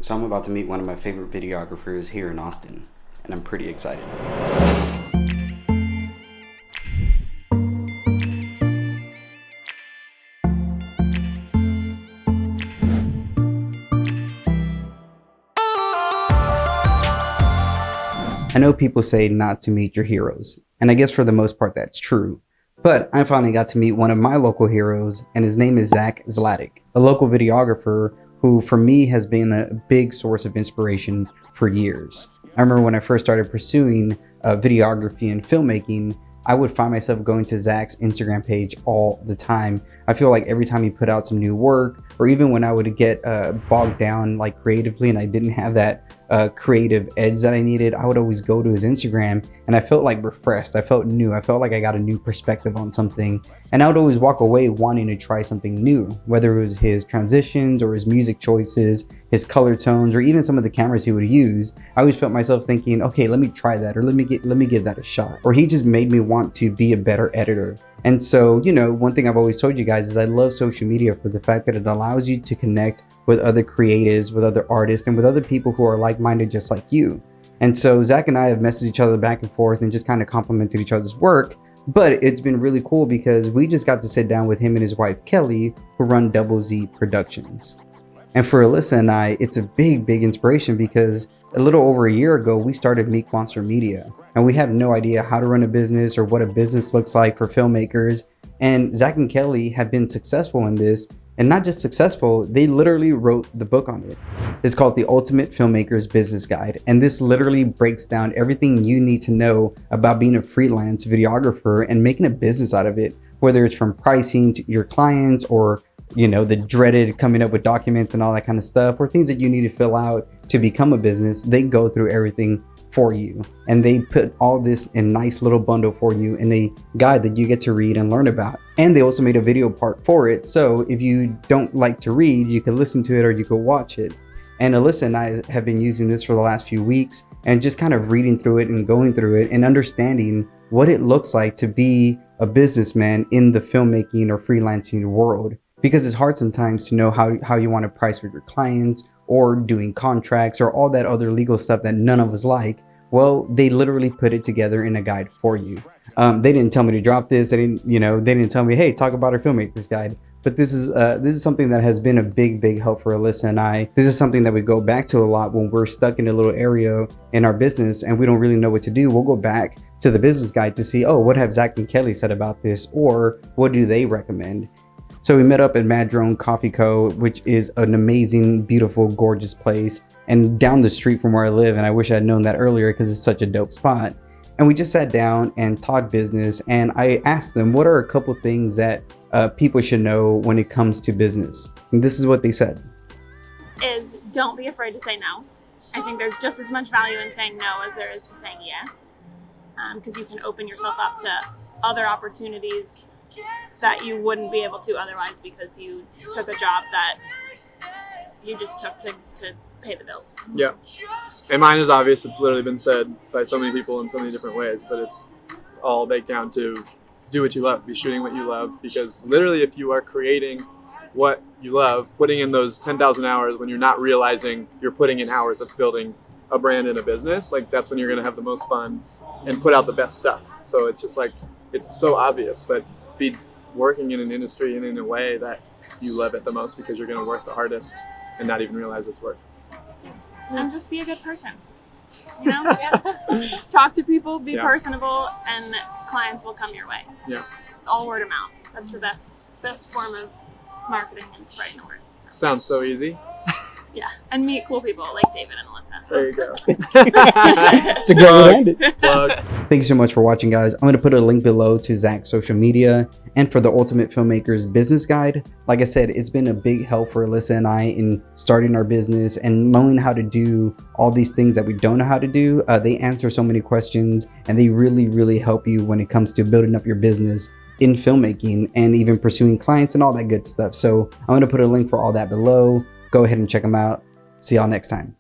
So I'm about to meet one of my favorite videographers here in Austin, and I'm pretty excited. I know people say not to meet your heroes, and I guess for the most part that's true. But I finally got to meet one of my local heroes, and his name is Zac Kelly, a local videographer who for me has been a big source of inspiration for years. I remember when I first started pursuing videography and filmmaking, I would find myself going to Zac's Instagram page all the time. I feel like every time he put out some new work, or even when I would get bogged down like creatively and I didn't have that creative edge that I needed, I would always go to his Instagram and I felt like refreshed. I felt new. I felt like I got a new perspective on something. And I would always walk away wanting to try something new, whether it was his transitions or his music choices, his color tones, or even some of the cameras he would use. I always felt myself thinking, okay, let me try that, or let me give that a shot. Or he just made me want to be a better editor. And so, you know, one thing I've always told you guys is I love social media for the fact that it allows you to connect with other creatives, with other artists, and with other people who are like-minded just like you. And so Zac and I have messaged each other back and forth and just kind of complimented each other's work. But it's been really cool because we just got to sit down with him and his wife, Kelly, who run Double Z Productions. And for Alyssa and I, it's a big inspiration because a little over a year ago, we started Meek Media, and we have no idea how to run a business or what a business looks like for filmmakers. And Zac and Kelly have been successful in this, and not just successful, they literally wrote the book on it. It's called The Ultimate Filmmaker's Business Guide. And this literally breaks down everything you need to know about being a freelance videographer and making a business out of it, whether it's from pricing to your clients or, you know, the dreaded coming up with documents and all that kind of stuff, or things that you need to fill out to become a business. They go through everything for you, and they put all this in a nice little bundle for you in a guide that you get to read and learn about. And they also made a video part for it, so if you don't like to read, you can listen to it or you can watch it. And Alyssa and I have been using this for the last few weeks and just kind of reading through it and going through it and understanding what it looks like to be a businessman in the filmmaking or freelancing world. Because it's hard sometimes to know how you want to price with your clients or doing contracts or all that other legal stuff that none of us like. Well, they literally put it together in a guide for you. They didn't tell me to drop this. They didn't tell me, hey, talk about our filmmaker's guide. But this is something that has been a big help for Alyssa and I. This is something that we go back to a lot when we're stuck in a little area in our business and we don't really know what to do. We'll go back to the business guide to see, oh, what have Zac and Kelly said about this, or what do they recommend? So we met up at Madrone Coffee Co., which is an amazing, beautiful, gorgeous place, and down the street from where I live. And I wish I had known that earlier because it's such a dope spot. And we just sat down and talked business. And I asked them, what are a couple things that people should know when it comes to business? And this is what they said. Is don't be afraid to say no. I think there's just as much value in saying no as there is to saying yes. Because you can open yourself up to other opportunities that you wouldn't be able to otherwise because you took a job that you just took to pay the bills. Yeah. And mine is obvious. It's literally been said by so many people in so many different ways, but it's all baked down to do what you love, be shooting what you love, because literally if you are creating what you love, putting in those 10,000 hours when you're not realizing you're putting in hours that's building a brand and a business, like that's when you're going to have the most fun and put out the best stuff. So it's just like, it's so obvious, but be working in an industry and in a way that you love it the most because you're going to work the hardest and not even realize it's work. And just be a good person. You know? Talk to people, be personable, and clients will come your way. Yeah. It's all word of mouth. That's the best form of marketing and spreading the word. Sounds so easy. Yeah. And meet cool people like David and Alyssa. There you go. It's a great way to end it. Plug. Thank you so much for watching, guys. I'm going to put a link below to Zac's social media and for the Ultimate Filmmaker's Business Guide. Like I said, it's been a big help for Alyssa and I in starting our business and knowing how to do all these things that we don't know how to do. They answer so many questions, and they really help you when it comes to building up your business in filmmaking and even pursuing clients and all that good stuff. So I'm going to put a link for all that below. Go ahead and check them out. See y'all next time.